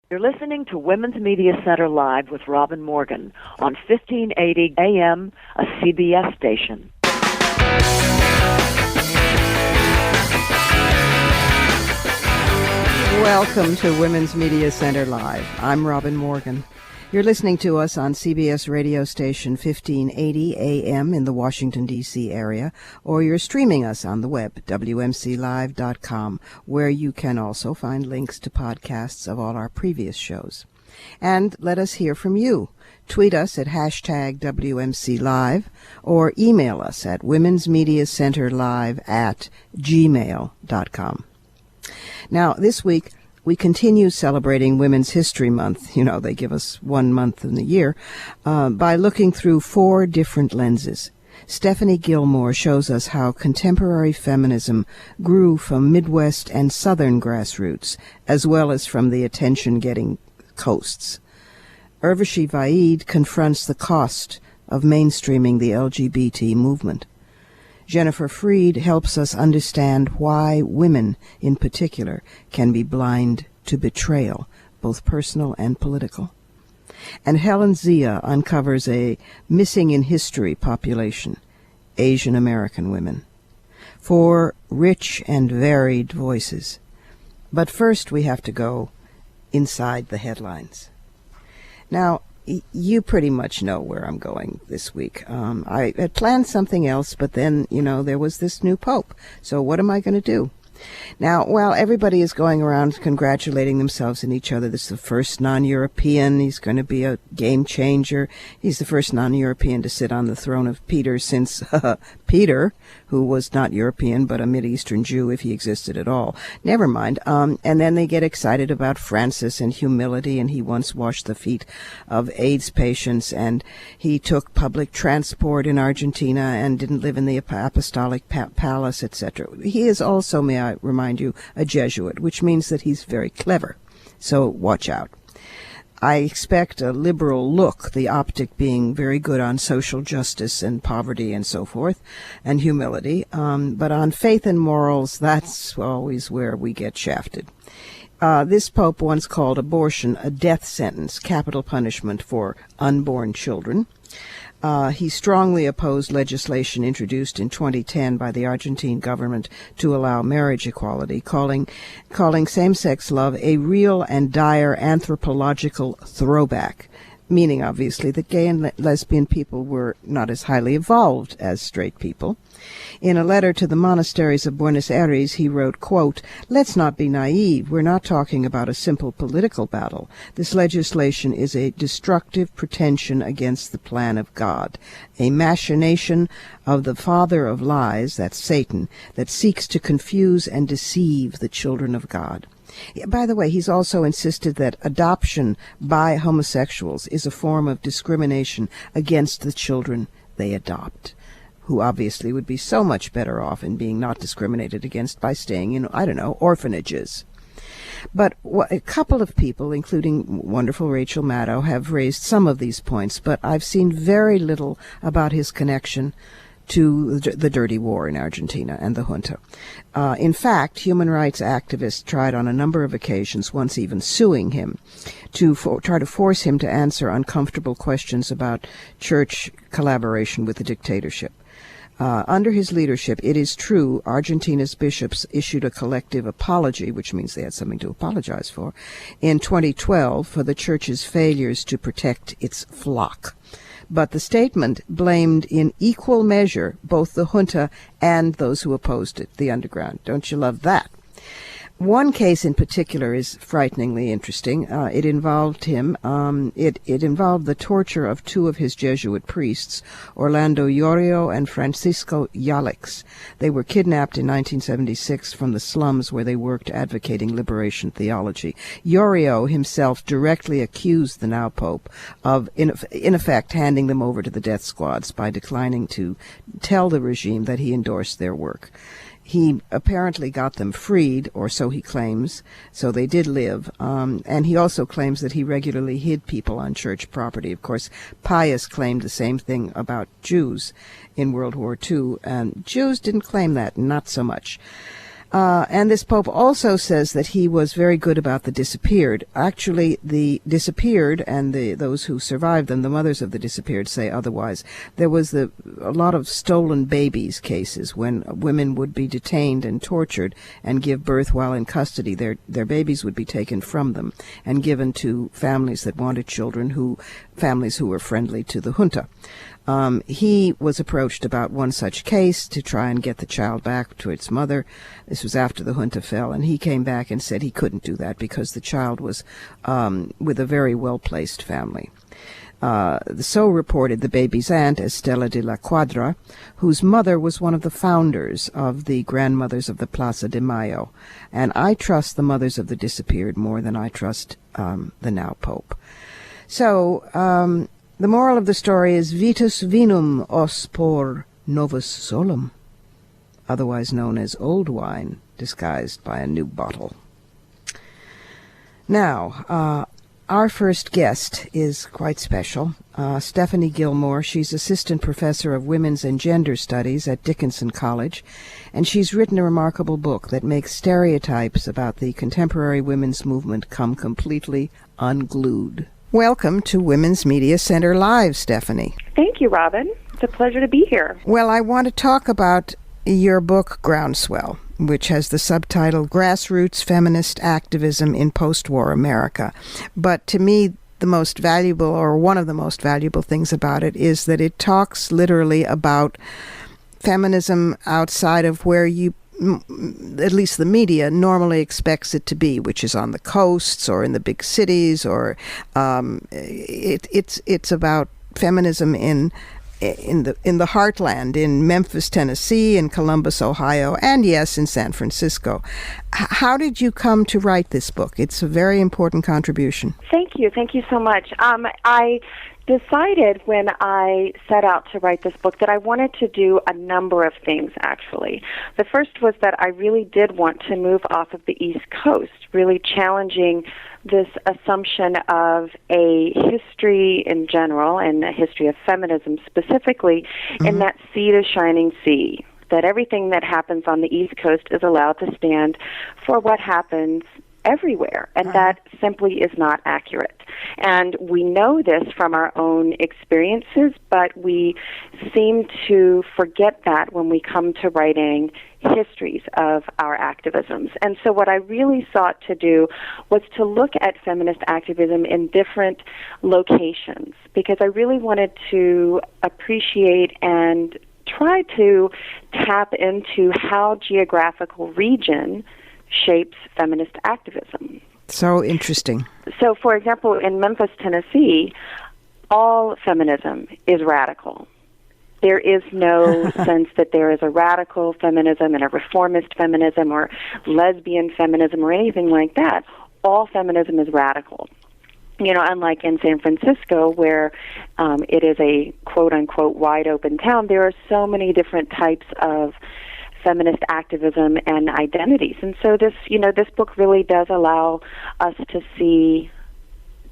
You're listening to Women's Media Center Live with Robin Morgan on 1580 AM, a CBS station. Welcome to Women's Media Center Live. I'm Robin Morgan. You're listening to us on CBS radio station 1580 AM in the Washington, D.C. area, or you're streaming us on the web, WMCLive.com, where you can also find links to podcasts of all our previous shows. And let us hear from you. Tweet us at hashtag WMCLive or email us at womensmediacenterlive@gmail.com. Now, this week, we continue celebrating Women's History Month. You know, they give us 1 month in the year, by looking through 4 different lenses. Stephanie Gilmore shows us how contemporary feminism grew from Midwest and Southern grassroots, as well as from the attention-getting coasts. Urvashi Vaid confronts the cost of mainstreaming the LGBT movement. Jennifer Freyd helps us understand why women, in particular, can be blind to betrayal, both personal and political. And Helen Zia uncovers a missing-in-history population, Asian American women. 4 rich and varied voices. But first we have to go inside the headlines. Now, you pretty much know where I'm going this week. I had planned something else, but then, there was this new pope. So what am I going to do? Now, while everybody is going around congratulating themselves and each other, this is the first non-European. He's going to be a game changer. He's the first non-European to sit on the throne of Peter since Peter, who was not European but a Mideastern Jew if he existed at all. Never mind. And then they get excited about Francis and humility, and he once washed the feet of AIDS patients, and he took public transport in Argentina and didn't live in the apostolic palace, etc. He is also, may I remind you, a Jesuit, which means that he's very clever. So watch out. I expect a liberal look, the optic being very good on social justice and poverty and so forth, and humility. But on faith and morals, that's always where we get shafted. This pope once called abortion a death sentence, capital punishment for unborn children. He strongly opposed legislation introduced in 2010 by the Argentine government to allow marriage equality, calling same-sex love a real and dire anthropological throwback, meaning obviously that gay and lesbian people were not as highly evolved as straight people. In a letter to the monasteries of Buenos Aires, he wrote, quote, "Let's not be naive. We're not talking about a simple political battle. This legislation is a destructive pretension against the plan of God, a machination of the father of lies, that's Satan, that seeks to confuse and deceive the children of God." By the way, he's also insisted that adoption by homosexuals is a form of discrimination against the children they adopt, who obviously would be so much better off in being not discriminated against by staying in, orphanages. But a couple of people, including wonderful Rachel Maddow, have raised some of these points, but I've seen very little about his connection to the dirty war in Argentina and the junta. In fact, human rights activists tried on a number of occasions, once even suing him, to try to force him to answer uncomfortable questions about church collaboration with the dictatorship. Under his leadership, it is true, Argentina's bishops issued a collective apology, which means they had something to apologize for, in 2012 for the church's failures to protect its flock. But the statement blamed in equal measure both the junta and those who opposed it, the underground. Don't you love that? One case in particular is frighteningly interesting. It involved him. It involved the torture of 2 of his Jesuit priests, Orlando Yorio and Francisco Yalix. They were kidnapped in 1976 from the slums where they worked advocating liberation theology. Yorio himself directly accused the now Pope of, in effect, handing them over to the death squads by declining to tell the regime that he endorsed their work. He apparently got them freed, or so he claims, so they did live. And he also claims that he regularly hid people on church property. Of course, Pius claimed the same thing about Jews in World War II, and Jews didn't claim that, not so much. And this Pope also says that he was very good about the disappeared. Actually, the disappeared and those who survived them, the mothers of the disappeared, say otherwise. There was a lot of stolen babies cases when women would be detained and tortured and give birth while in custody. Their babies would be taken from them and given to families that wanted children, families who were friendly to the junta. He was approached about one such case to try and get the child back to its mother. This was after the junta fell, and he came back and said he couldn't do that because the child was with a very well-placed family. So reported the baby's aunt, Estela de la Cuadra, whose mother was one of the founders of the Grandmothers of the Plaza de Mayo. And I trust the mothers of the disappeared more than I trust the now Pope. So, the moral of the story is Vitus vinum os por novus solum, otherwise known as old wine disguised by a new bottle. Now, our first guest is quite special, Stephanie Gilmore. She's assistant professor of women's and gender studies at Dickinson College, and she's written a remarkable book that makes stereotypes about the contemporary women's movement come completely unglued. Welcome to Women's Media Center Live, Stephanie. Thank you, Robin. It's a pleasure to be here. Well, I want to talk about your book, Groundswell, which has the subtitle Grassroots Feminist Activism in Post-War America. But to me, the most valuable, or one of the most valuable things about it, is that it talks literally about feminism outside of where at least the media normally expects it to be, which is on the coasts or in the big cities, or it's about feminism in the heartland, in Memphis, Tennessee, in Columbus, Ohio, and yes, in San Francisco. How did you come to write this book? It's a very important contribution. Thank you so much. I decided when I set out to write this book that I wanted to do a number of things, actually. The first was that I really did want to move off of the East Coast, really challenging this assumption of a history in general and a history of feminism specifically in that sea to shining sea, that everything that happens on the East Coast is allowed to stand for what happens everywhere, and that simply is not accurate. And we know this from our own experiences, but we seem to forget that when we come to writing histories of our activisms. And so what I really sought to do was to look at feminist activism in different locations, because I really wanted to appreciate and try to tap into how geographical region shapes feminist activism. So interesting. So, for example, in Memphis, Tennessee, all feminism is radical. There is no sense that there is a radical feminism and a reformist feminism or lesbian feminism or anything like that. All feminism is radical. You know, unlike in San Francisco, where it is a quote-unquote wide-open town, there are so many different types of feminist activism and identities. And so this book really does allow us to see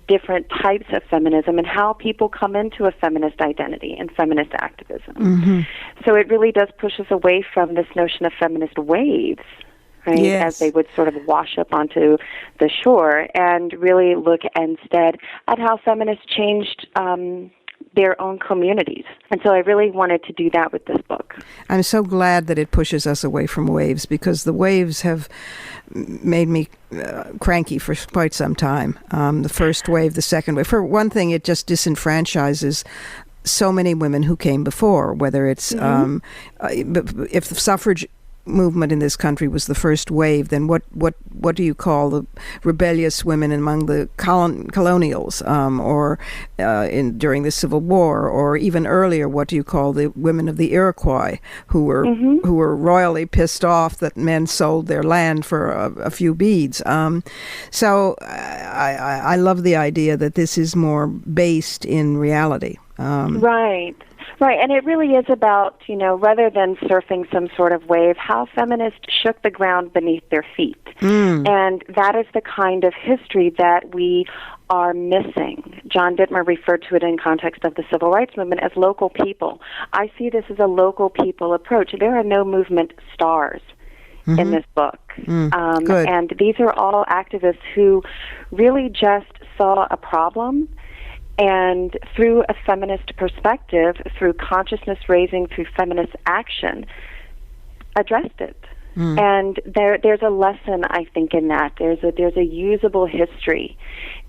different types of feminism and how people come into a feminist identity and feminist activism. So it really does push us away from this notion of feminist waves, right, as they would sort of wash up onto the shore, and really look instead at how feminists changed their own communities. And so I really wanted to do that with this book. I'm so glad that it pushes us away from waves, because the waves have made me cranky for quite some time. The first wave, the second wave. For one thing, it just disenfranchises so many women who came before, whether it's if the suffrage movement in this country was the first wave, then what do you call the rebellious women among the colonials, or during the Civil War, or even earlier, what do you call the women of the Iroquois who were royally pissed off that men sold their land for a few beads? So I love the idea that this is more based in reality. Right, and it really is about, rather than surfing some sort of wave, how feminists shook the ground beneath their feet. And that is the kind of history that we are missing. John Dittmer referred to it in context of the Civil Rights Movement as local people. I see this as a local people approach. There are no movement stars in this book. Good. And these are all activists who really just saw a problem and through a feminist perspective, through consciousness raising, through feminist action, addressed it. And there's a lesson, I think, in that. There's a usable history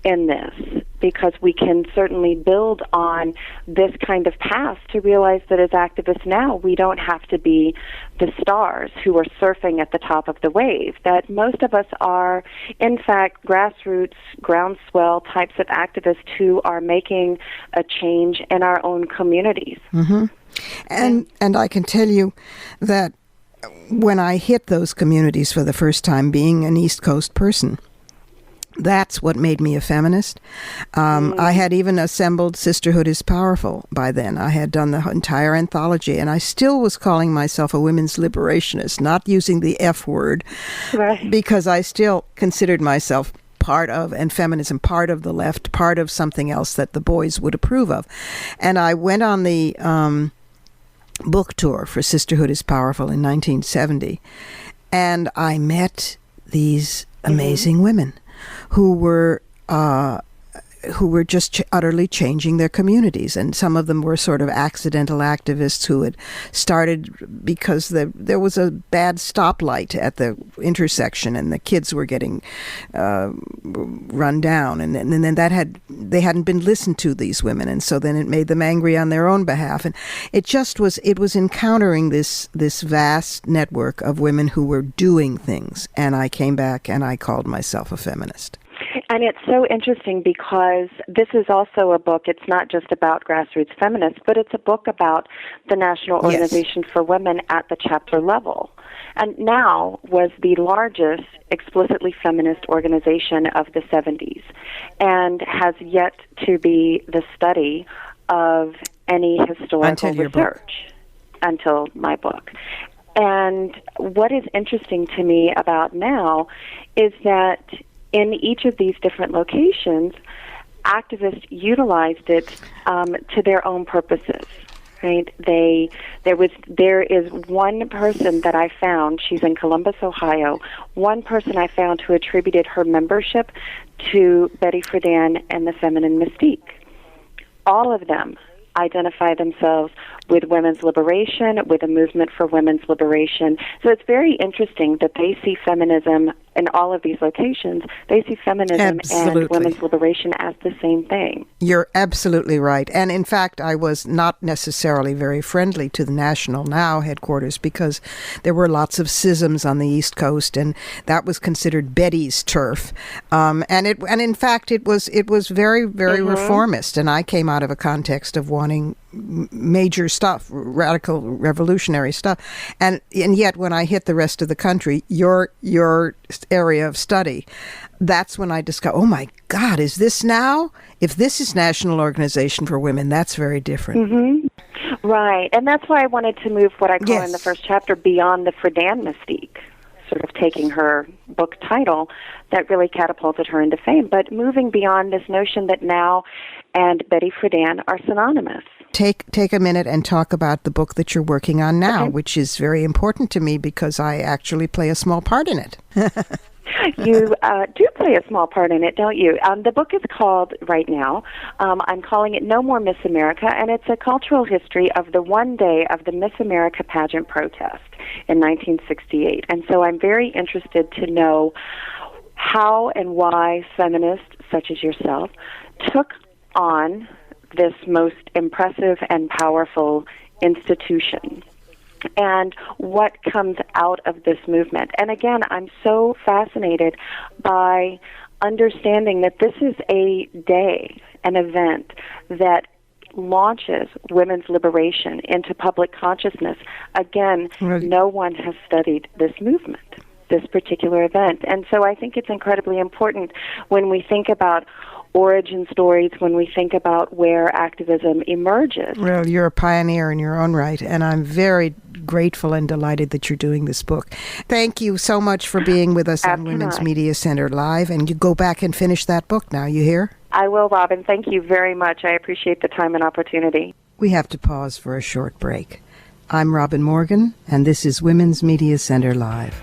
in this, because we can certainly build on this kind of past to realize that as activists now, we don't have to be the stars who are surfing at the top of the wave, that most of us are, in fact, grassroots, groundswell types of activists who are making a change in our own communities. And I can tell you that when I hit those communities for the first time, being an East Coast person, that's what made me a feminist. I had even assembled Sisterhood is Powerful by then. I had done the entire anthology, and I still was calling myself a women's liberationist, not using the F word, because I still considered myself part of, and feminism, part of the left, part of something else that the boys would approve of. And I went on the book tour for Sisterhood is Powerful in 1970, and I met these amazing women who were just utterly changing their communities. And some of them were sort of accidental activists who had started because there was a bad stoplight at the intersection and the kids were getting run down. And then they hadn't been listened to, these women. And so then it made them angry on their own behalf. And it was encountering this vast network of women who were doing things. And I came back and I called myself a feminist. And it's so interesting because this is also a book, it's not just about grassroots feminists, but it's a book about the National Organization for Women at the chapter level. And now was the largest explicitly feminist organization of the 70s and has yet to be the study of any historical research until my book. And what is interesting to me about now is that in each of these different locations, activists utilized it to their own purposes. Right? There is one person that I found. She's in Columbus, Ohio. One person I found who attributed her membership to Betty Friedan and the Feminine Mystique. All of them identify themselves with women's liberation, with a movement for women's liberation. So it's very interesting that they see feminism in all of these locations. They see feminism and women's liberation as the same thing. You're absolutely right. And in fact, I was not necessarily very friendly to the National Now headquarters because there were lots of schisms on the East Coast, and that was considered Betty's turf. And in fact, it was very, very reformist. And I came out of a context of wanting major stuff, radical, revolutionary stuff, and yet when I hit the rest of the country, your area of study, that's when I discovered, oh my God, is this now? If this is National Organization for Women, that's very different. Right, and that's why I wanted to move what I call in the first chapter beyond the Friedan mystique, sort of taking her book title that really catapulted her into fame, but moving beyond this notion that Now and Betty Friedan are synonymous. Take a minute and talk about the book that you're working on now, which is very important to me because I actually play a small part in it. You do play a small part in it, don't you? The book is called, right now, I'm calling it No More Miss America, and it's a cultural history of the one day of the Miss America pageant protest in 1968. And so I'm very interested to know how and why feminists, such as yourself, took on this most impressive and powerful institution, and what comes out of this movement. And again, I'm so fascinated by understanding that this is a day, an event that launches women's liberation into public consciousness. Again, no one has studied this movement, this particular event. And so I think it's incredibly important when we think about origin stories, when we think about where activism emerges. Well, you're a pioneer in your own right, and I'm very grateful and delighted that you're doing this book. Thank you so much for being with us on Women's Media Center Live, and you go back and finish that book now, you hear? I will, Robin. Thank you very much. I appreciate the time and opportunity. We have to pause for a short break. I'm Robin Morgan, and this is Women's Media Center Live.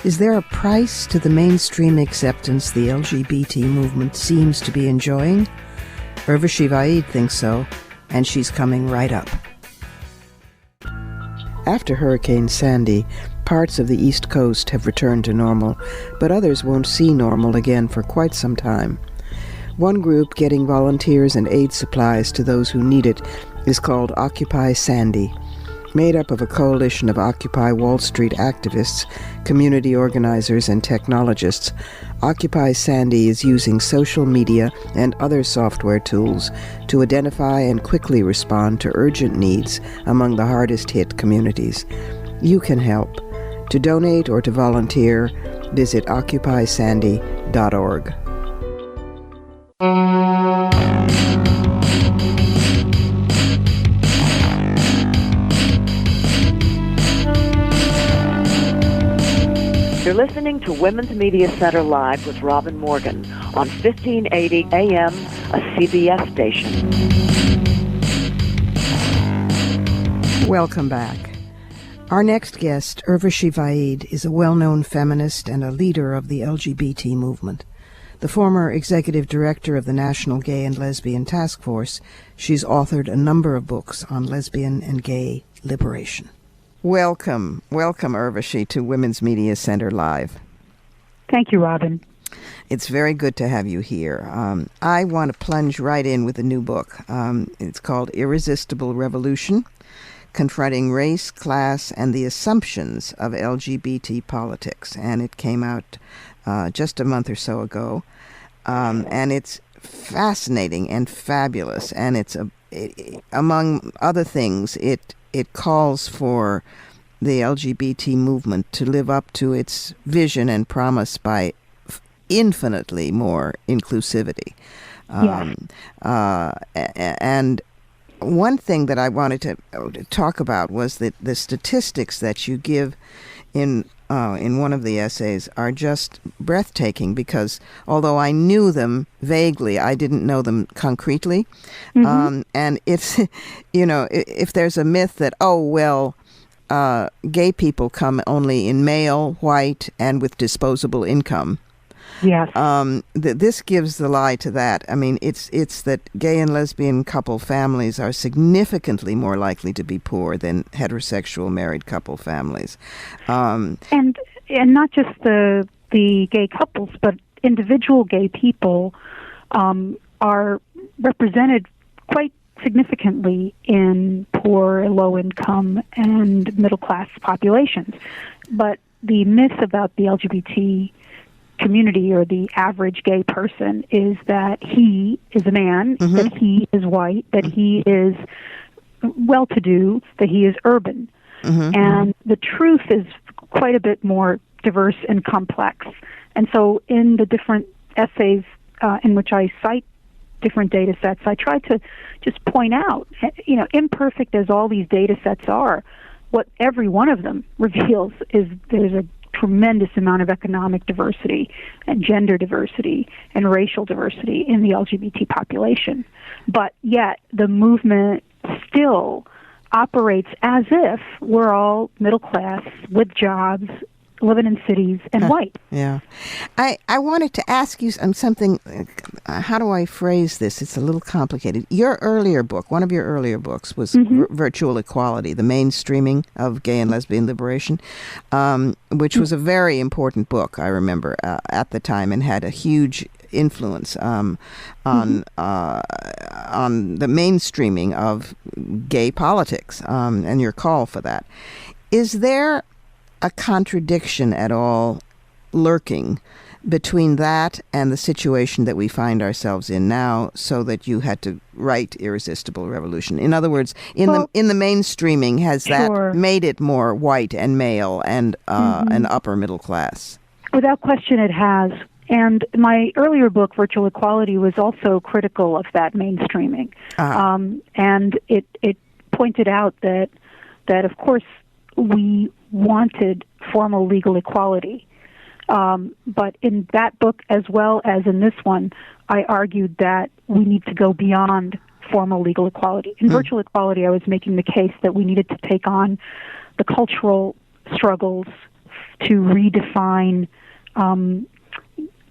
Is there a price to the mainstream acceptance the LGBT movement seems to be enjoying? Urvashi Vaid thinks so, and she's coming right up. After Hurricane Sandy, parts of the East Coast have returned to normal, but others won't see normal again for quite some time. One group getting volunteers and aid supplies to those who need it is called Occupy Sandy, made up of a coalition of Occupy Wall Street activists, community organizers, and technologists. Occupy Sandy is using social media and other software tools to identify and quickly respond to urgent needs among the hardest-hit communities. You can help. To donate or to volunteer, visit occupysandy.org. You're listening to Women's Media Center Live with Robin Morgan on 1580 AM, a CBS station. Welcome back. Our next guest, Urvashi Vaid, is a well-known feminist and a leader of the LGBT movement. The former executive director of the National Gay and Lesbian Task Force, she's authored a number of books on lesbian and gay liberation. Welcome, Urvashi, to Women's Media Center Live. Thank you, Robin. It's very good to have you here. I want to plunge right in with a new book. It's called Irresistible Revolution, Confronting Race, Class, and the Assumptions of LGBT Politics. And it came out just a month or so ago. And it's fascinating and fabulous. And it's, among other things, it calls for the LGBT movement to live up to its vision and promise by infinitely more inclusivity. And one thing that I wanted to talk about was that the statistics that you give in one of the essays are just breathtaking, because although I knew them vaguely, I didn't know them concretely. Mm-hmm. And it's, if there's a myth that, gay people come only in male, white, and with disposable income. Yes. This gives the lie to that. I mean, it's that gay and lesbian couple families are significantly more likely to be poor than heterosexual married couple families. And not just the gay couples, but individual gay people are represented quite significantly in poor, low-income, and middle-class populations. But the myth about the LGBT community or the average gay person is that he is a man, mm-hmm. that he is white, that he is well-to-do, that he is urban. Mm-hmm. And the truth is quite a bit more diverse and complex. And so in the different essays in which I cite different data sets, I try to just point out, imperfect as all these data sets are, what every one of them reveals is there's a tremendous amount of economic diversity and gender diversity and racial diversity in the LGBT population. But yet the movement still operates as if we're all middle class with jobs, living in cities, and white. Yeah. I wanted to ask you something. How do I phrase this? It's a little complicated. Your earlier book, one of your earlier books, was mm-hmm. Virtual Equality, the mainstreaming of gay and lesbian liberation, which was a very important book, I remember, at the time, and had a huge influence on the mainstreaming of gay politics, and your call for that. Is there a contradiction at all lurking between that and the situation that we find ourselves in now, so that you had to write Irresistible Revolution? In other words, in the mainstreaming, has sure. that made it more white and male and mm-hmm. an upper middle class? Without question, it has. And my earlier book, Virtual Equality, was also critical of that mainstreaming. And it pointed out that of course we wanted formal legal equality. But in that book, as well as in this one, I argued that we need to go beyond formal legal equality. In Virtual Equality, I was making the case that we needed to take on the cultural struggles to redefine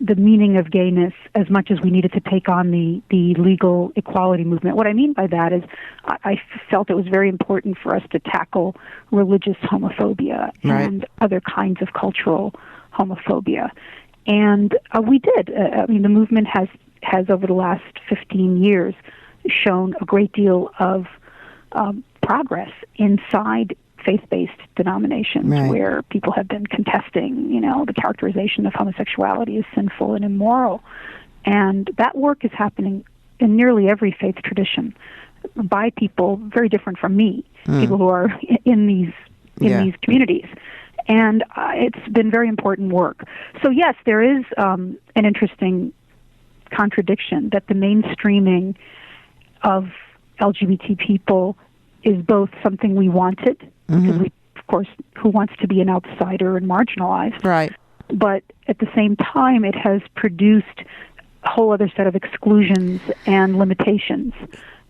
the meaning of gayness as much as we needed to take on the legal equality movement. What I mean by that is I felt it was very important for us to tackle religious homophobia and other kinds of cultural homophobia. And we did. I mean, the movement has over the last 15 years shown a great deal of progress inside faith-based denominations where people have been contesting, the characterization of homosexuality as sinful and immoral. And that work is happening in nearly every faith tradition by people very different from me, people who are in these communities. And it's been very important work. So yes, there is an interesting contradiction that the mainstreaming of LGBT people is both something we wanted, because we, of course, who wants to be an outsider and marginalized? Right. But at the same time, it has produced a whole other set of exclusions and limitations.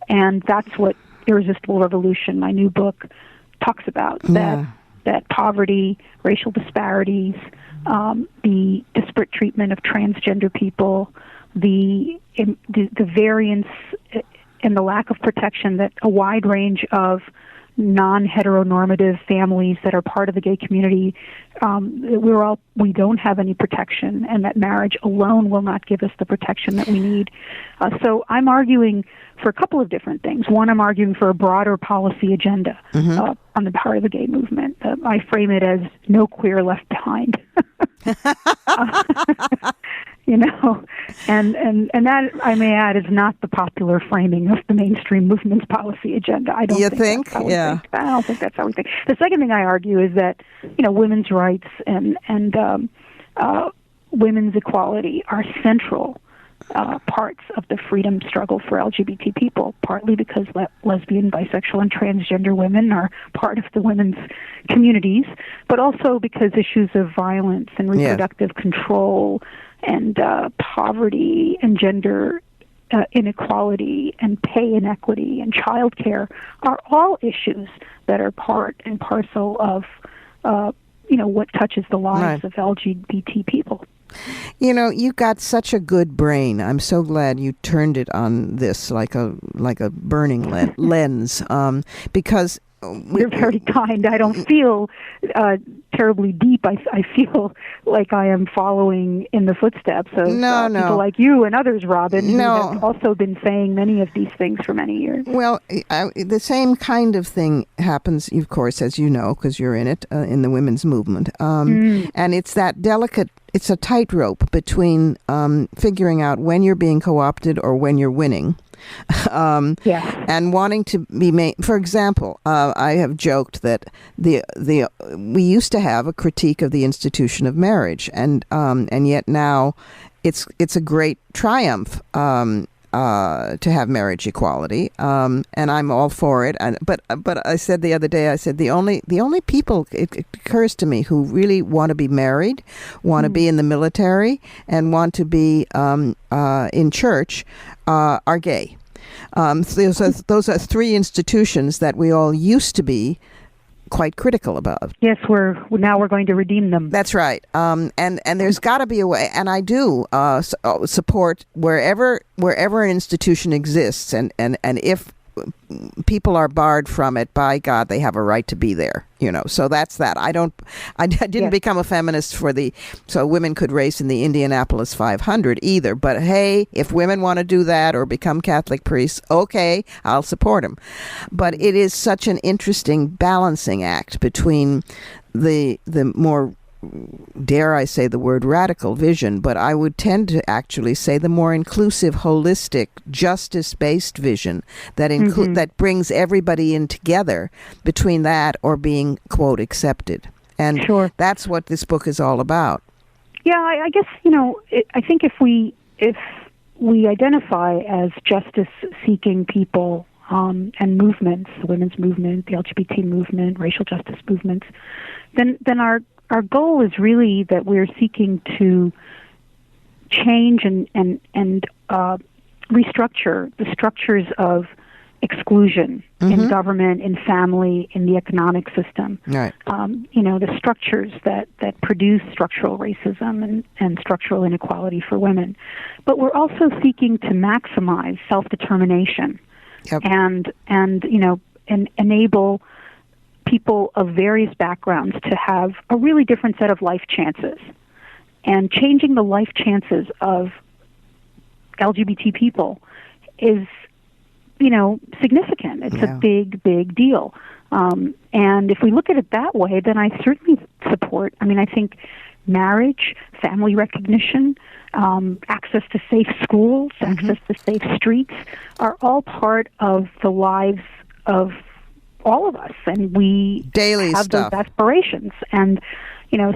And that's what Irresistible Revolution, my new book, talks about. That poverty, racial disparities, the disparate treatment of transgender people, the variance and the lack of protection that a wide range of non-heteronormative families that are part of the gay community, we don't have any protection, and that marriage alone will not give us the protection that we need. So I'm arguing for a couple of different things. One, I'm arguing for a broader policy agenda on the part of the gay movement. I frame it as no queer left behind. And that, I may add, is not the popular framing of the mainstream movement's policy agenda. I don't think that's how we think. I don't think that's how we think. The second thing I argue is that, women's rights and women's equality are central parts of the freedom struggle for LGBT people, partly because lesbian, bisexual, and transgender women are part of the women's communities, but also because issues of violence and reproductive control and poverty and gender inequality and pay inequity and childcare are all issues that are part and parcel of what touches the lives of LGBT people. You got such a good brain. I'm so glad you turned it on this like a burning lens, because you're very kind. I don't feel terribly deep. I feel like I am following in the footsteps of people like you and others, Robin, who have also been saying many of these things for many years. Well, the same kind of thing happens, of course, as you know, because you're in it, in the women's movement. And it's that delicate, it's a tightrope between figuring out when you're being co-opted or when you're winning. And wanting to be made. For example, I have joked that we used to have a critique of the institution of marriage, and yet now it's a great triumph to have marriage equality, and I'm all for it. But I said the other day, the only people, it occurs to me, who really want to be married, want to be in the military, and want to be in church are gay. Those are three institutions that we all used to be quite critical about. Yes, we're going to redeem them. That's right. And there's got to be a way, and I do support wherever an institution exists, and if people are barred from it, by God, they have a right to be there. So that's that. I didn't become a feminist so women could race in the Indianapolis 500 either. But hey, if women want to do that or become Catholic priests, okay, I'll support them. But it is such an interesting balancing act between the more, dare I say the word, radical vision, but I would tend to actually say the more inclusive, holistic, justice-based vision that that brings everybody in together, between that or being, quote, accepted. And that's what this book is all about. Yeah, I guess, I think if we identify as justice-seeking people and movements, the women's movement, the LGBT movement, racial justice movements, then our goal is really that we're seeking to change and restructure the structures of exclusion in government, in family, in the economic system. Right. The structures that produce structural racism and structural inequality for women. But we're also seeking to maximize self-determination and enable people of various backgrounds to have a really different set of life chances. And changing the life chances of LGBT people is, significant. It's a big, big deal. And if we look at it that way, then I certainly support, I think marriage, family recognition, access to safe schools, access to safe streets are all part of the lives of all of us. And we daily have stuff. Those aspirations. And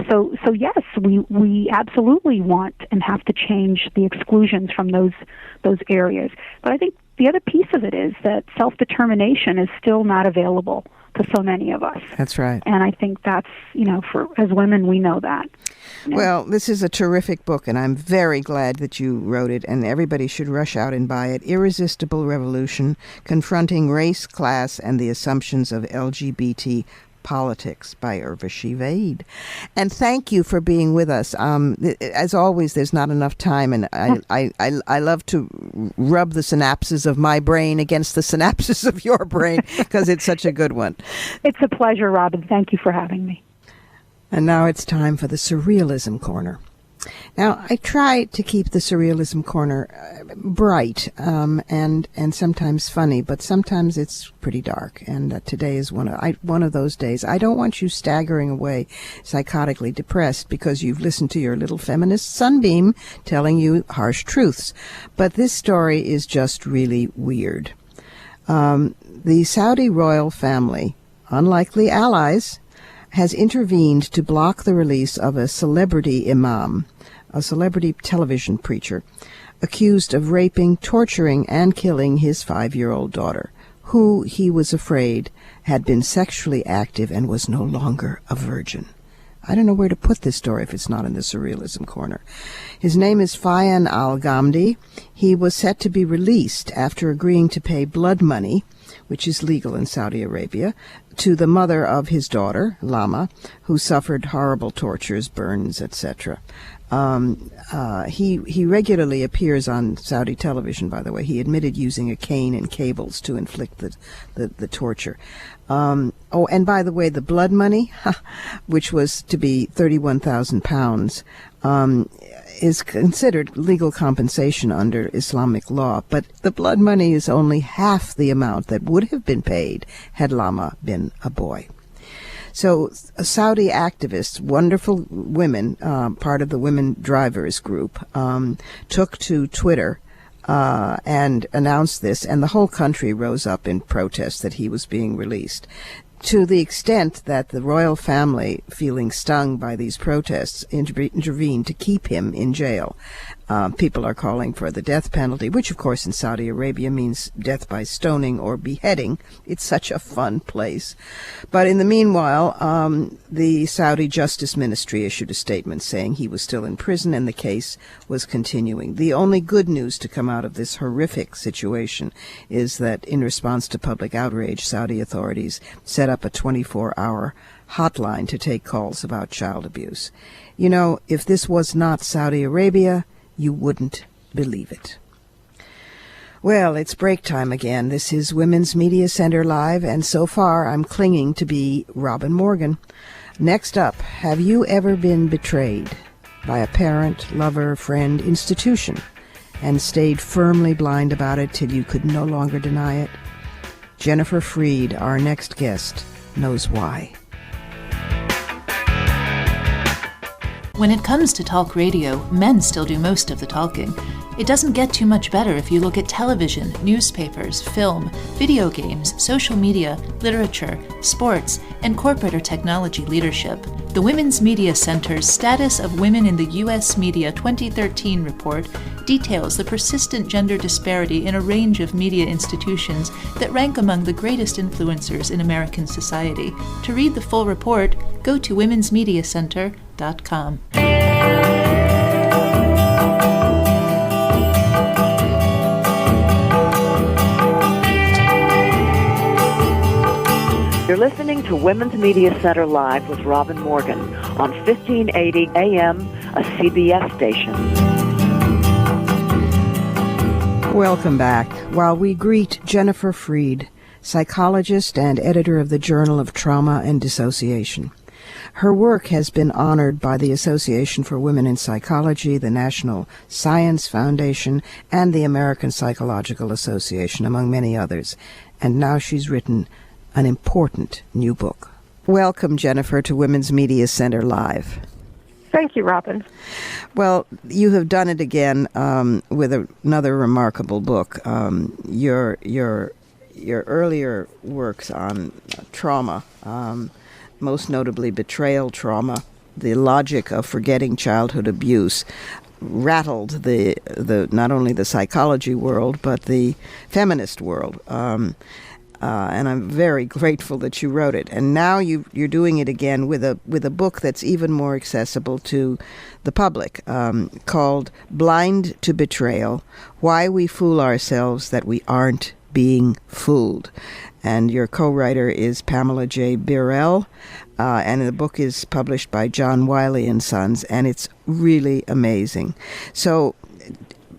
so yes, we absolutely want and have to change the exclusions from those areas. But I think the other piece of it is that self-determination is still not available to so many of us. That's right. And I think that's, as women, we know that. Well, this is a terrific book, and I'm very glad that you wrote it, and everybody should rush out and buy it. Irresistible Revolution, Confronting Race, Class, and the Assumptions of LGBT Politics by Urvashi Vaid. And thank you for being with us. As always, there's not enough time, and I love to rub the synapses of my brain against the synapses of your brain because it's such a good one. It's a pleasure, Robin. Thank you for having me. And now it's time for the Surrealism Corner. Now, I try to keep the Surrealism Corner bright and sometimes funny, but sometimes it's pretty dark. And today is one of those days. I don't want you staggering away psychotically depressed because you've listened to your little feminist sunbeam telling you harsh truths. But this story is just really weird. The Saudi royal family, unlikely allies, has intervened to block the release of a celebrity imam, a celebrity television preacher, accused of raping, torturing, and killing his 5-year-old daughter, who he was afraid had been sexually active and was no longer a virgin. I don't know where to put this story if it's not in the Surrealism Corner. His name is Fayan al-Ghamdi. He was set to be released after agreeing to pay blood money, which is legal in Saudi Arabia, to the mother of his daughter, Lama, who suffered horrible tortures, burns, etc. He regularly appears on Saudi television, by the way. He admitted using a cane and cables to inflict the torture. And by the way, the blood money, which was to be £31,000, is considered legal compensation under Islamic law, but the blood money is only half the amount that would have been paid had Lama been a boy. So Saudi activists, wonderful women, part of the Women Drivers group, took to Twitter and announced this, and the whole country rose up in protest that he was being released. To the extent that the royal family, feeling stung by these protests, intervened to keep him in jail. People are calling for the death penalty, which, of course, in Saudi Arabia means death by stoning or beheading. It's such a fun place. But in the meanwhile, the Saudi Justice Ministry issued a statement saying he was still in prison and the case was continuing. The only good news to come out of this horrific situation is that in response to public outrage, Saudi authorities set up a 24-hour hotline to take calls about child abuse. You know, if this was not Saudi Arabia, you wouldn't believe it. Well, it's break time again. This is Women's Media Center Live, and so far I'm clinging to be Robin Morgan. Next up, have you ever been betrayed by a parent, lover, friend, institution, and stayed firmly blind about it till you could no longer deny it? Jennifer Freyd, our next guest, knows why. When it comes to talk radio, men still do most of the talking. It doesn't get too much better if you look at television, newspapers, film, video games, social media, literature, sports, and corporate or technology leadership. The Women's Media Center's Status of Women in the U.S. Media 2013 report details the persistent gender disparity in a range of media institutions that rank among the greatest influencers in American society. To read the full report, go to womensmediacenter.com. You're listening to Women's Media Center Live with Robin Morgan on 1580 AM, a CBS station. Welcome back. While we greet Jennifer Freyd, psychologist and editor of the Journal of Trauma and Dissociation. Her work has been honored by the Association for Women in Psychology, the National Science Foundation, and the American Psychological Association, among many others. And now she's written an important new book. Welcome, Jennifer, to Women's Media Center Live. Thank you, Robin. Well, you have done it again with another remarkable book. Your earlier works on trauma, most notably betrayal trauma, the logic of forgetting childhood abuse, rattled the not only the psychology world but the feminist world. And I'm very grateful that you wrote it. And now you're doing it again with a book that's even more accessible to the public, called Blind to Betrayal: Why We Fool Ourselves That We Aren't Being Fooled. And your co-writer is Pamela J. Burrell, and the book is published by John Wiley & Sons, and it's really amazing. So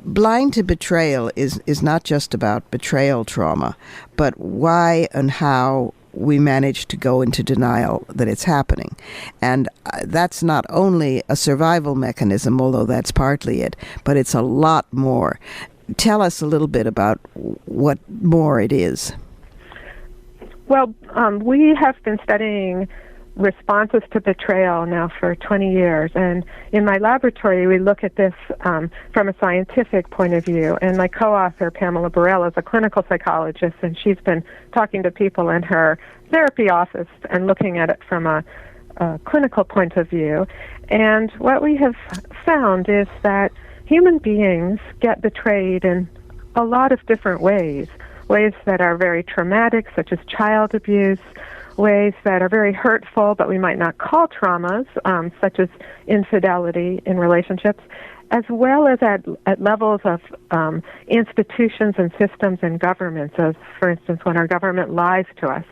Blind to Betrayal is not just about betrayal trauma, but why and how we manage to go into denial that it's happening. And that's not only a survival mechanism, although that's partly it, but it's a lot more. Tell us a little bit about what more it is. Well, we have been studying responses to betrayal now for 20 years, and in my laboratory we look at this from a scientific point of view, and my co-author Pamela Burrell is a clinical psychologist, and she's been talking to people in her therapy office and looking at it from a clinical point of view. And what we have found is that human beings get betrayed in a lot of different ways that are very traumatic, such as child abuse, ways that are very hurtful but we might not call traumas, such as infidelity in relationships, as well as at levels of institutions and systems and governments, as, for instance, when our government lies to us.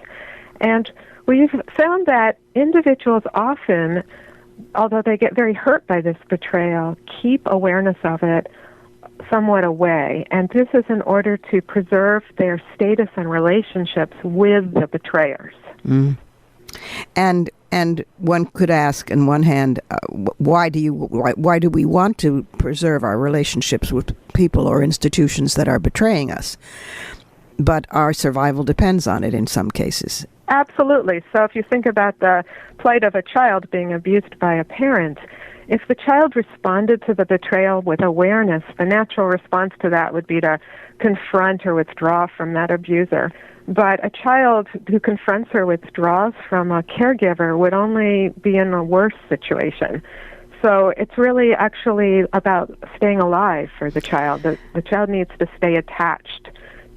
And we've found that individuals often, although they get very hurt by this betrayal, keep awareness of it somewhat away, and this is in order to preserve their status and relationships with the betrayers. Mm. And one could ask, on one hand, why do we want to preserve our relationships with people or institutions that are betraying us? But our survival depends on it in some cases. Absolutely. So if you think about the plight of a child being abused by a parent, if the child responded to the betrayal with awareness, the natural response to that would be to confront or withdraw from that abuser. But a child who confronts or withdraws from a caregiver would only be in a worse situation. So it's really actually about staying alive for the child. The child needs to stay attached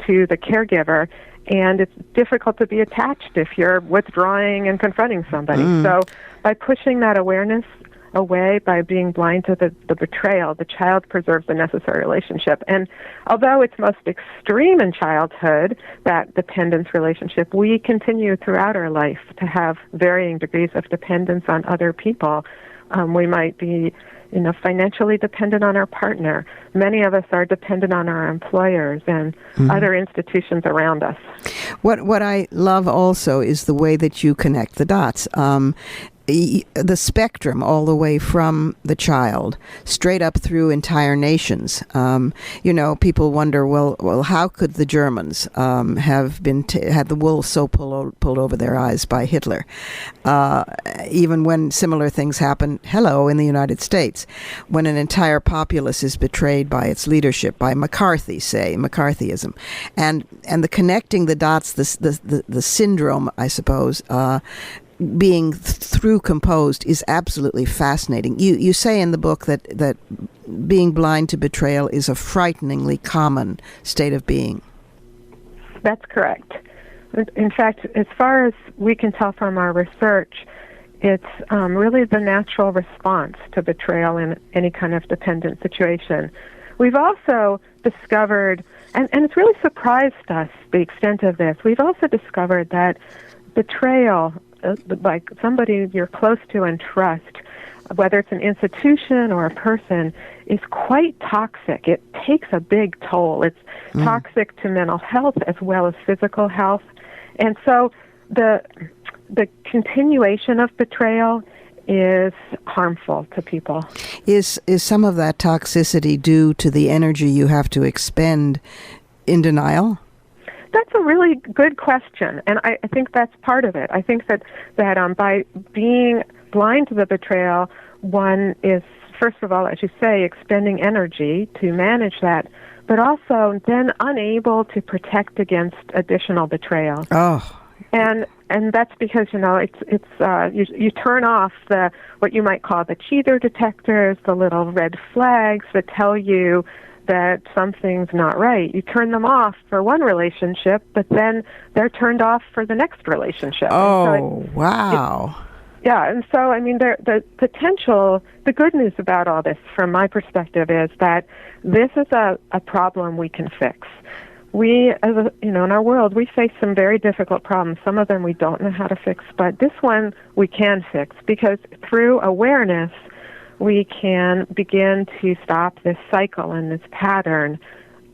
to the caregiver, and it's difficult to be attached if you're withdrawing and confronting somebody. So by pushing that awareness away, by being blind to the betrayal, the child preserves the necessary relationship. And although it's most extreme in childhood, that dependence relationship, we continue throughout our life to have varying degrees of dependence on other people. We might be financially dependent on our partner. Many of us are dependent on our employers and other institutions around us. What I love also is the way that you connect the dots. The spectrum all the way from the child straight up through entire nations. People wonder, well, how could the Germans have been had the wool so pulled over their eyes by Hitler, even when similar things happen, in the United States, when an entire populace is betrayed by its leadership, by McCarthyism, and the connecting the dots, the syndrome, I suppose, being through composed is absolutely fascinating. You say in the book that being blind to betrayal is a frighteningly common state of being. That's correct. In fact, as far as we can tell from our research, it's really the natural response to betrayal in any kind of dependent situation. We've also discovered, and it's really surprised us, the extent of this, we've also discovered that betrayal, like somebody you're close to and trust, whether it's an institution or a person, is quite toxic. It takes a big toll. It's toxic to mental health as well as physical health. And so the continuation of betrayal is harmful to people. Is some of that toxicity due to the energy you have to expend in denial? That's a really good question, and I think that's part of it. I think that by being blind to the betrayal, one is, first of all, as you say, expending energy to manage that, but also then unable to protect against additional betrayal. Oh. And that's because, you turn off what you might call the cheater detectors, the little red flags that tell you that something's not right. You turn them off for one relationship, but then they're turned off for the next relationship. Oh, wow. And so, I mean, the potential, the good news about all this, from my perspective, is that this is a problem we can fix. We, in our world, we face some very difficult problems. Some of them we don't know how to fix, but this one we can fix, because through awareness, we can begin to stop this cycle and this pattern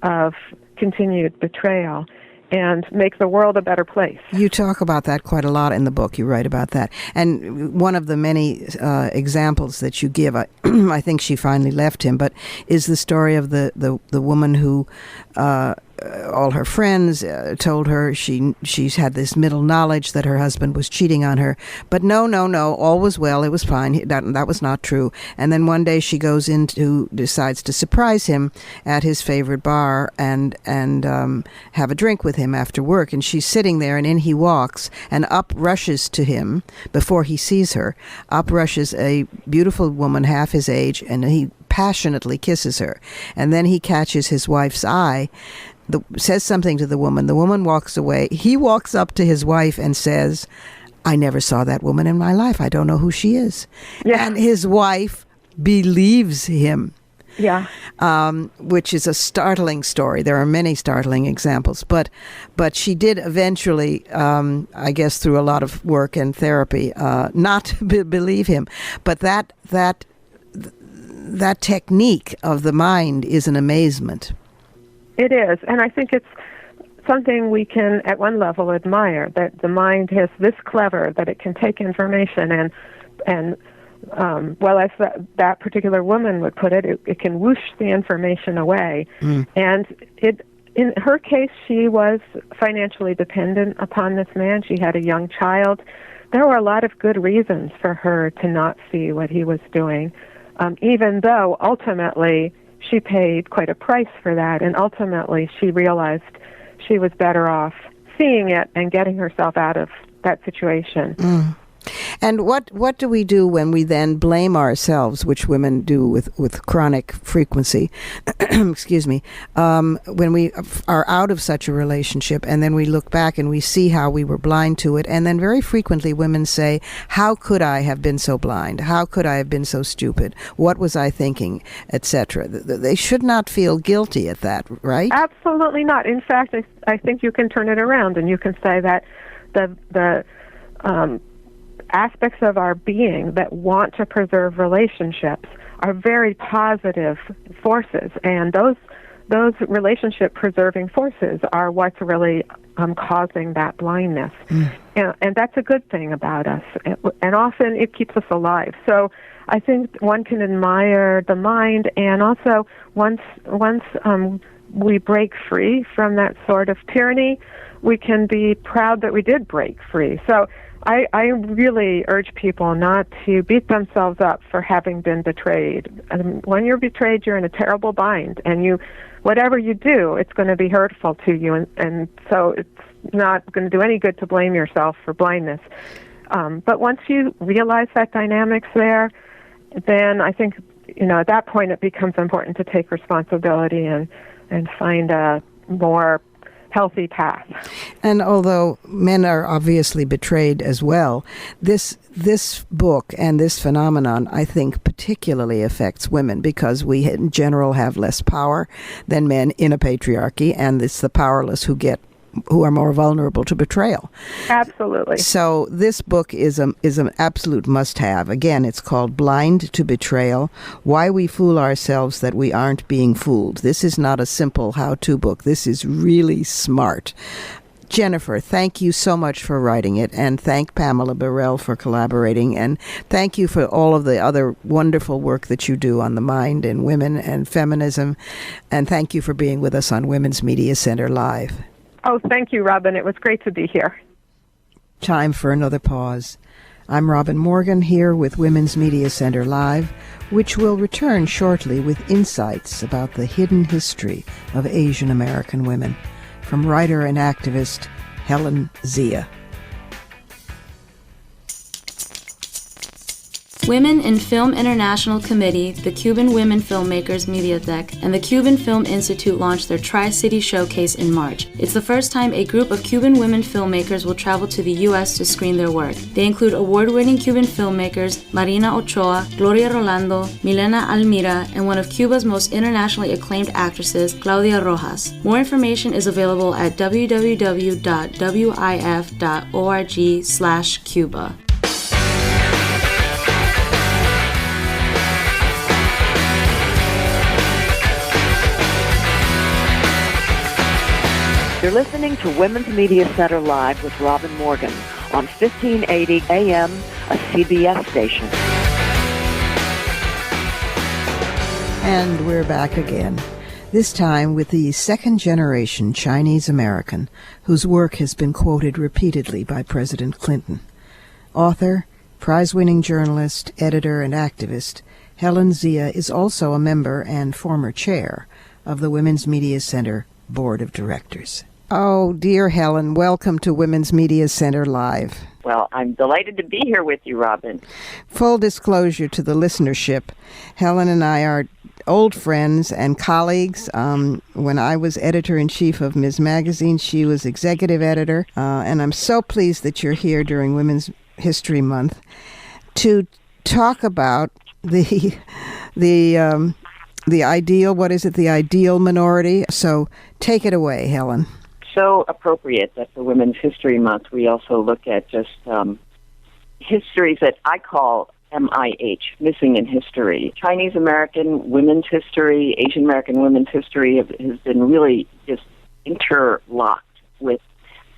of continued betrayal and make the world a better place. You talk about that quite a lot in the book. You write about that. And one of the many examples that you give, I think she finally left him, but is the story of the woman who all her friends told her she's had this middle knowledge that her husband was cheating on her. But no, all was well. It was fine. That was not true. And then one day she decides to surprise him at his favorite bar and have a drink with him after work. And she's sitting there, and in he walks, and up rushes to him before he sees her. Up rushes a beautiful woman half his age, and he passionately kisses her. And then he catches his wife's eye, says something to the woman. The woman walks away. He walks up to his wife and says, "I never saw that woman in my life. I don't know who she is." Yeah. And his wife believes him. Yeah. Which is a startling story. There are many startling examples, but she did eventually, I guess through a lot of work and therapy, not believe him. But that technique of the mind is an amazement. It is, and I think it's something we can, at one level, admire, that the mind is this clever that it can take information and well, as that particular woman would put it, it can whoosh the information away. And in her case, she was financially dependent upon this man. She had a young child. There were a lot of good reasons for her to not see what he was doing, even though ultimately she paid quite a price for that, and ultimately she realized she was better off seeing it and getting herself out of that situation. And what do we do when we then blame ourselves, which women do with chronic frequency, excuse me, when we are out of such a relationship, and then we look back and we see how we were blind to it, and then very frequently women say, how could I have been so blind? How could I have been so stupid? What was I thinking, etc.? They should not feel guilty at that, right? Absolutely not. In fact, I think you can turn it around, and you can say that the aspects of our being that want to preserve relationships are very positive forces, and those relationship preserving forces are what's really causing that blindness. And that's a good thing about us, and often it keeps us alive. So I think one can admire the mind, and also once we break free from that sort of tyranny, we can be proud that we did break free. So I really urge people not to beat themselves up for having been betrayed. When you're betrayed, you're in a terrible bind, and whatever you do, it's going to be hurtful to you, and so it's not going to do any good to blame yourself for blindness. But once you realize that dynamic's there, then I think, at that point it becomes important to take responsibility and find a more healthy path. And although men are obviously betrayed as well, this book and this phenomenon, I think, particularly affects women, because we in general have less power than men in a patriarchy, and it's the powerless who get who are more vulnerable to betrayal. Absolutely. So this book is an absolute must-have. Again, it's called Blind to Betrayal: Why We Fool Ourselves That We Aren't Being Fooled. This is not a simple how-to book. This is really smart. Jennifer, thank you so much for writing it, and thank Pamela Burrell for collaborating, and thank you for all of the other wonderful work that you do on the mind and women and feminism, and thank you for being with us on Women's Media Center Live. Oh, thank you, Robin. It was great to be here. Time for another pause. I'm Robin Morgan here with Women's Media Center Live, which will return shortly with insights about the hidden history of Asian American women, from writer and activist Helen Zia. Women in Film International Committee, the Cuban Women Filmmakers Mediathek, and the Cuban Film Institute launched their Tri-City Showcase in March. It's the first time a group of Cuban women filmmakers will travel to the U.S. to screen their work. They include award-winning Cuban filmmakers Marina Ochoa, Gloria Rolando, Milena Almira, and one of Cuba's most internationally acclaimed actresses, Claudia Rojas. More information is available at www.wif.org/Cuba. You're listening to Women's Media Center Live with Robin Morgan on 1580 AM, a CBS station. And we're back again, this time with the second-generation Chinese American whose work has been quoted repeatedly by President Clinton. Author, prize-winning journalist, editor, and activist, Helen Zia is also a member and former chair of the Women's Media Center Board of Directors. Oh, dear Helen, welcome to Women's Media Center Live. Well, I'm delighted to be here with you, Robin. Full disclosure to the listenership, Helen and I are old friends and colleagues. When I was editor-in-chief of Ms. Magazine, she was executive editor, and I'm so pleased that you're here during Women's History Month to talk about the ideal, what is it, the ideal minority. So take it away, Helen. So appropriate that for Women's History Month, we also look at just histories that I call MIH, missing in history. Chinese American women's history, Asian American women's history has been really just interlocked with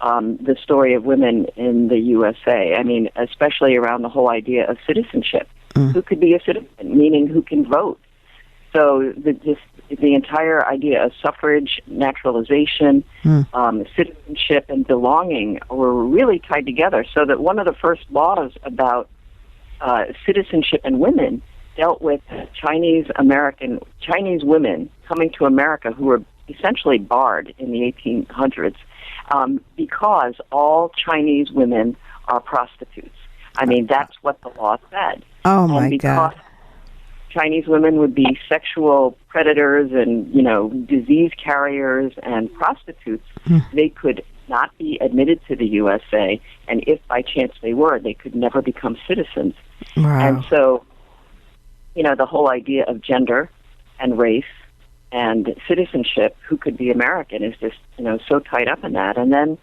the story of women in the USA. I mean, especially around the whole idea of citizenship. Who could be a citizen, meaning who can vote. So the entire idea of suffrage, naturalization, citizenship, and belonging were really tied together. So that one of the first laws about citizenship and women dealt with Chinese women coming to America who were essentially barred in the 1800s because all Chinese women are prostitutes. I mean, that's what the law said. Oh, my God. Chinese women would be sexual predators and, disease carriers and prostitutes. They could not be admitted to the USA, and if by chance they were, they could never become citizens. Wow. And so, the whole idea of gender and race and citizenship, who could be American, is just, so tied up in that. And then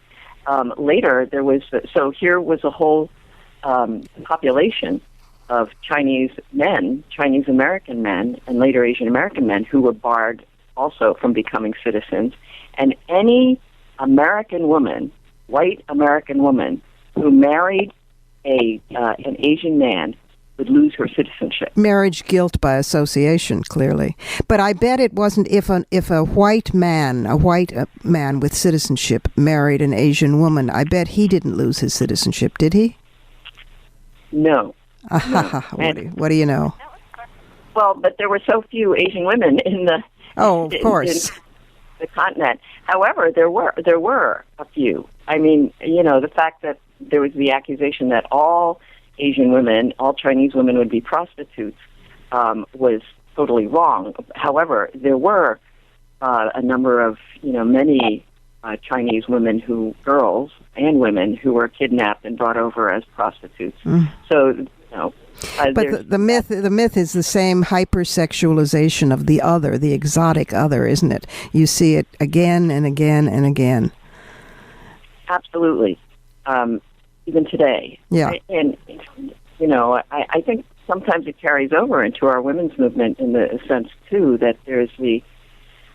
later there was, here was a whole population of Chinese men, Chinese American men, and later Asian American men who were barred also from becoming citizens. And any American woman, white American woman, who married an Asian man would lose her citizenship. Marriage guilt by association, clearly. But I bet it wasn't if a white man with citizenship married an Asian woman, I bet he didn't lose his citizenship, did he? No. What do you know? Well, but there were so few Asian women in the of course. In the continent. However, there were a few. I mean, the fact that there was the accusation that all Asian women, all Chinese women would be prostitutes was totally wrong. However, there were a number of, many Chinese girls and women who were kidnapped and brought over as prostitutes. So, but the myth is the same hypersexualization of the other, the exotic other, isn't it? You see it again and again and again. Absolutely. Even today. Yeah. And I think sometimes it carries over into our women's movement in the sense, too, that there's the,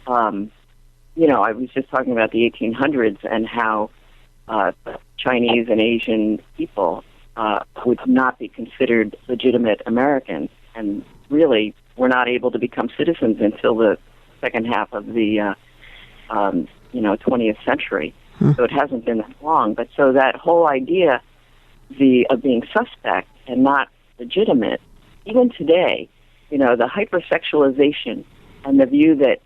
I was just talking about the 1800s and how Chinese and Asian people would not be considered legitimate Americans, and really were not able to become citizens until the second half of the 20th century. So it hasn't been that long. But so that whole idea of being suspect and not legitimate, even today, the hypersexualization and the view that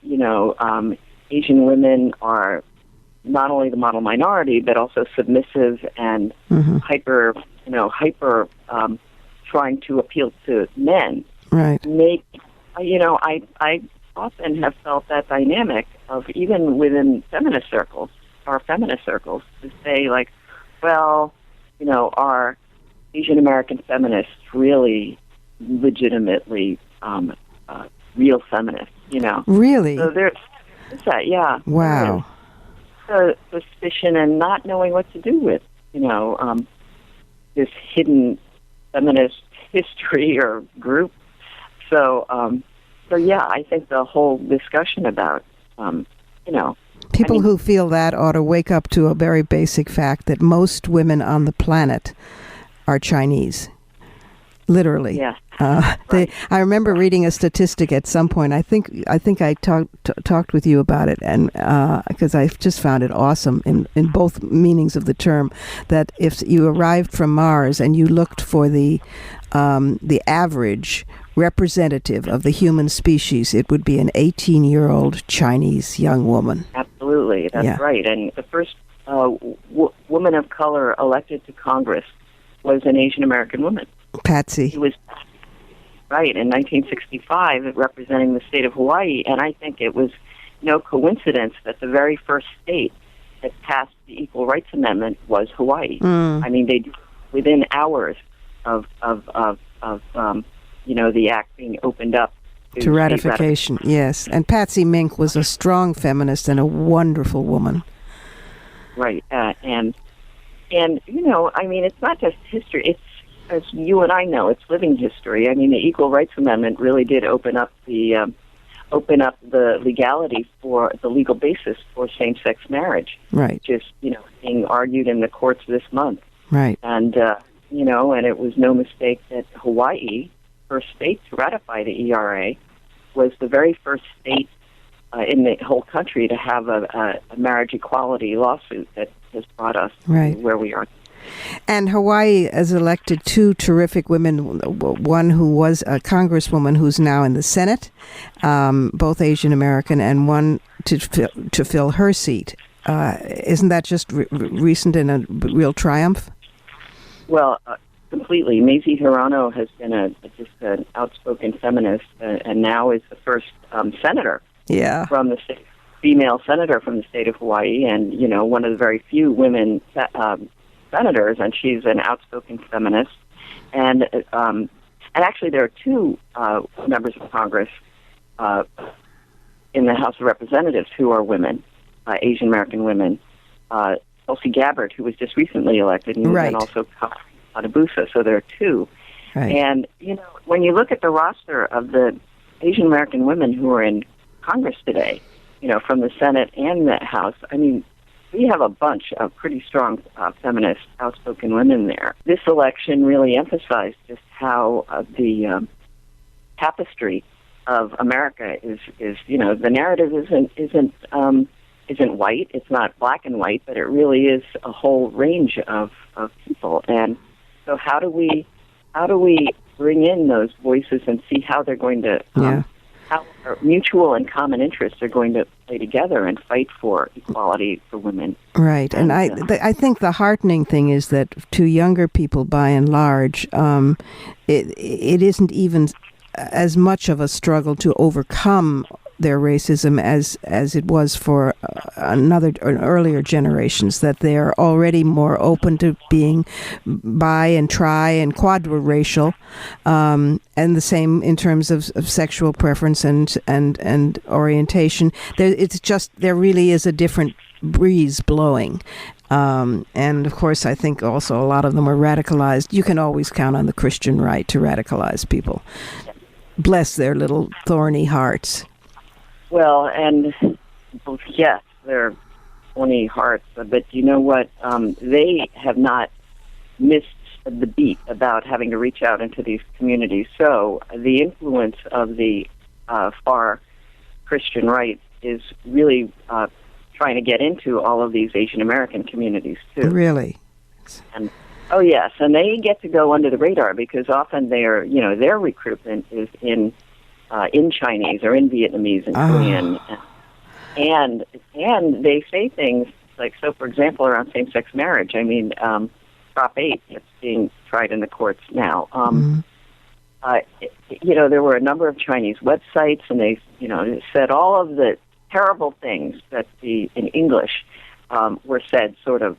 Asian women are not only the model minority but also submissive and hyper trying to appeal to men. Right. I often have felt that dynamic of even within feminist circles, to say like, well, are Asian American feminists really legitimately real feminists? Really? So there's that, yeah. Wow. The suspicion and not knowing what to do with, this hidden feminist history or group. So yeah, I think the whole discussion about, people who feel that ought to wake up to a very basic fact that most women on the planet are Chinese. Literally. Yeah. I remember reading a statistic at some point. I think I talked with you about it, and because I just found it awesome in both meanings of the term. That if you arrived from Mars and you looked for the average representative of the human species, it would be an 18-year-old Chinese young woman. Absolutely, that's right. And the first woman of color elected to Congress was an Asian American woman. Patsy. She was right in 1965 representing the state of Hawaii, and I think it was no coincidence that the very first state that passed the Equal Rights Amendment was Hawaii. I mean, they within hours of the act being opened up to ratification. Yes, and Patsy Mink was a strong feminist and a wonderful woman. Right, and I mean, it's not just history. It's, as you and I know, it's living history. I mean, the Equal Rights Amendment really did open up the legality for the legal basis for same-sex marriage. Right. Just being argued in the courts this month. Right. And and it was no mistake that Hawaii, first state to ratify the ERA, was the very first state in the whole country to have a marriage equality lawsuit that has brought us to where we are. And Hawaii has elected two terrific women, one who was a congresswoman who's now in the Senate, both Asian American, and one to fill her seat. Isn't that just recent and a real triumph? Well, completely. Mazie Hirano has been just an outspoken feminist, and now is the first senator from the state, female senator from the state of Hawaii, and one of the very few women senators, and she's an outspoken feminist. And actually, there are two members of Congress in the House of Representatives who are women, Asian American women. Tulsi Gabbard, who was just recently elected, and then also Adebusa. So there are two. Right. And when you look at the roster of the Asian American women who are in Congress today, from the Senate and the House, I mean, we have a bunch of pretty strong feminist, outspoken women there. This election really emphasized just how the tapestry of America is. The narrative isn't white. It's not black and white, but it really is a whole range of people. And so, how do we bring in those voices and see how they're going to how our mutual and common interests are going to play together and fight for equality for women. Right, and I think the heartening thing is that to younger people, by and large, it isn't even as much of a struggle to overcome their racism as it was for earlier generations, that they're already more open to being bi and tri and quadra-racial, and the same in terms of sexual preference and orientation. There really is a different breeze blowing. And, of course, I think also a lot of them are radicalized. You can always count on the Christian right to radicalize people. Bless their little thorny hearts. Well, and yes, they're thorny hearts. But you know what? They have not missed the beat about having to reach out into these communities. So the influence of the far Christian right is really trying to get into all of these Asian American communities too. Really? And oh yes, and they get to go under the radar because often their recruitment is in Chinese or in Vietnamese and Korean, and they say things like, so for example, around same-sex marriage. I mean, Prop 8 that's being tried in the courts now. There were a number of Chinese websites, and they said all of the terrible things that in English were said sort of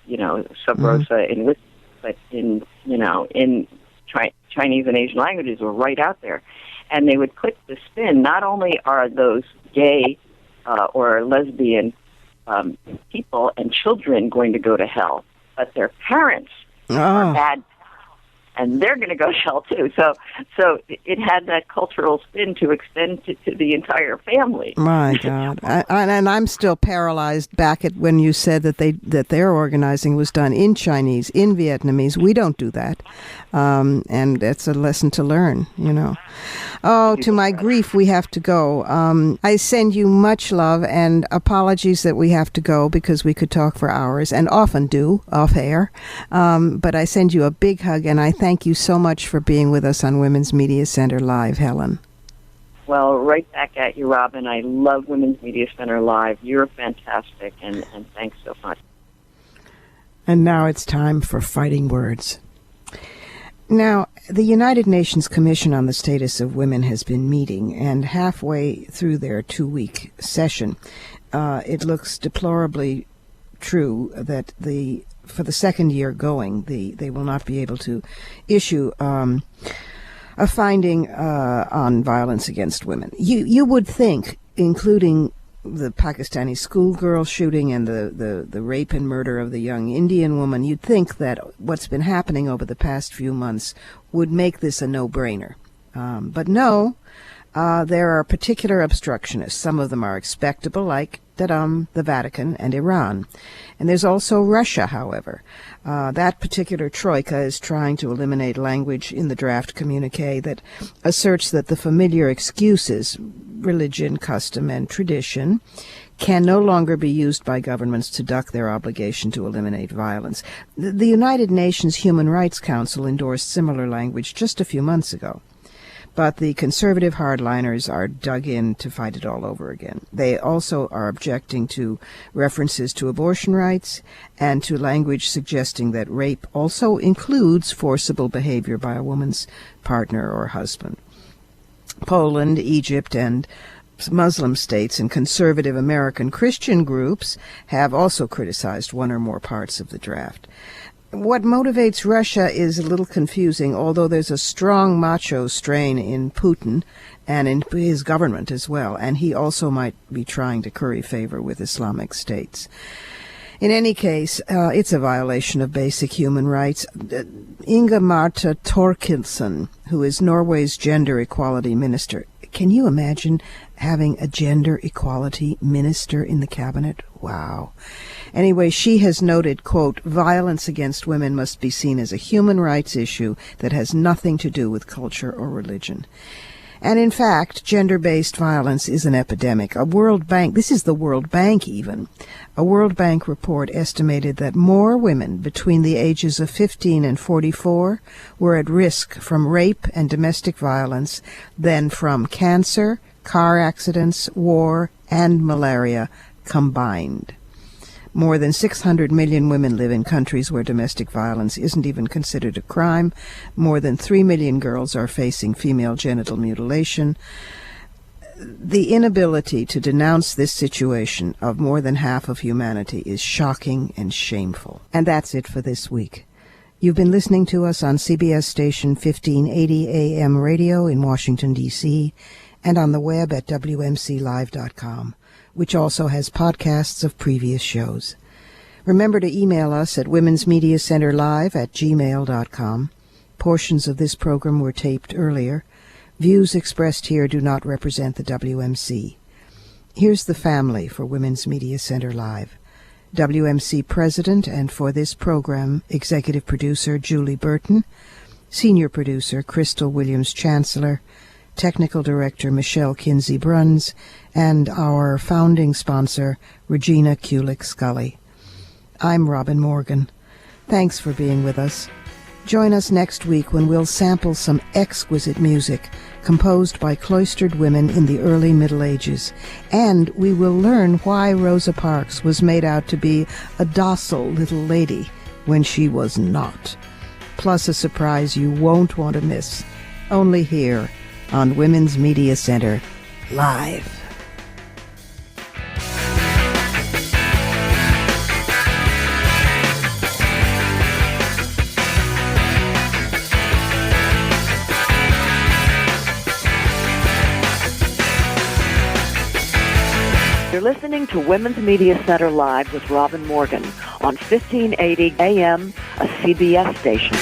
sub rosa in English, but in Chinese and Asian languages were right out there. And they would put the spin, not only are those gay or lesbian people and children going to go to hell, but their parents are bad, and they're going to go to hell too. So it had that cultural spin to extend to the entire family. My God, and I'm still paralyzed back at when you said that their organizing was done in Chinese, in Vietnamese. We don't do that, and it's a lesson to learn. Oh, to my grief, we have to go. I send you much love and apologies that we have to go because we could talk for hours and often do off air. But I send you a big hug and I thank you so much for being with us on Women's Media Center Live, Helen. Well, right back at you, Robin. I love Women's Media Center Live. You're fantastic, and thanks so much. And now it's time for Fighting Words. Now, the United Nations Commission on the Status of Women has been meeting, and halfway through their 2-week session, it looks deplorably true that for the second year going, they will not be able to issue a finding on violence against women. You would think, including the Pakistani schoolgirl shooting and the rape and murder of the young Indian woman, you'd think that what's been happening over the past few months would make this a no-brainer. But no, there are particular obstructionists. Some of them are expectable, like the Vatican and Iran. And there's also Russia, however. That particular troika is trying to eliminate language in the draft communique that asserts that the familiar excuses, religion, custom, and tradition, can no longer be used by governments to duck their obligation to eliminate violence. The United Nations Human Rights Council endorsed similar language just a few months ago. But the conservative hardliners are dug in to fight it all over again. They also are objecting to references to abortion rights and to language suggesting that rape also includes forcible behavior by a woman's partner or husband. Poland, Egypt, and Muslim states and conservative American Christian groups have also criticized one or more parts of the draft. What motivates Russia is a little confusing, although there's a strong macho strain in Putin and in his government as well, and he also might be trying to curry favor with Islamic states. In any case, it's a violation of basic human rights. Inga Marta Thorkildsen, who is Norway's gender equality minister, can you imagine having a gender equality minister in the cabinet? Wow. Anyway, she has noted, quote, violence against women must be seen as a human rights issue that has nothing to do with culture or religion. And in fact, gender-based violence is an epidemic. This is the World Bank even. A World Bank report estimated that more women between the ages of 15 and 44 were at risk from rape and domestic violence than from cancer, car accidents, war, and malaria combined. More than 600 million women live in countries where domestic violence isn't even considered a crime. More than 3 million girls are facing female genital mutilation. The inability to denounce this situation of more than half of humanity is shocking and shameful. And that's it for this week. You've been listening to us on CBS station 1580 AM radio in Washington, D.C., and on the web at WMClive.com. which also has podcasts of previous shows. Remember to email us at womensmediacenterlive@gmail.com. Portions of this program were taped earlier. Views expressed here do not represent the WMC. Here's the family for Women's Media Center Live. WMC President and for this program, Executive Producer Julie Burton, Senior Producer Crystal Williams-Chancellor, Technical Director Michelle Kinsey-Bruns, and our founding sponsor, Regina Kulik-Scully. I'm Robin Morgan. Thanks for being with us. Join us next week when we'll sample some exquisite music composed by cloistered women in the early Middle Ages, and we will learn why Rosa Parks was made out to be a docile little lady when she was not. Plus a surprise you won't want to miss, only here on Women's Media Center Live. You're listening to Women's Media Center Live with Robin Morgan on 1580 AM, a CBS station.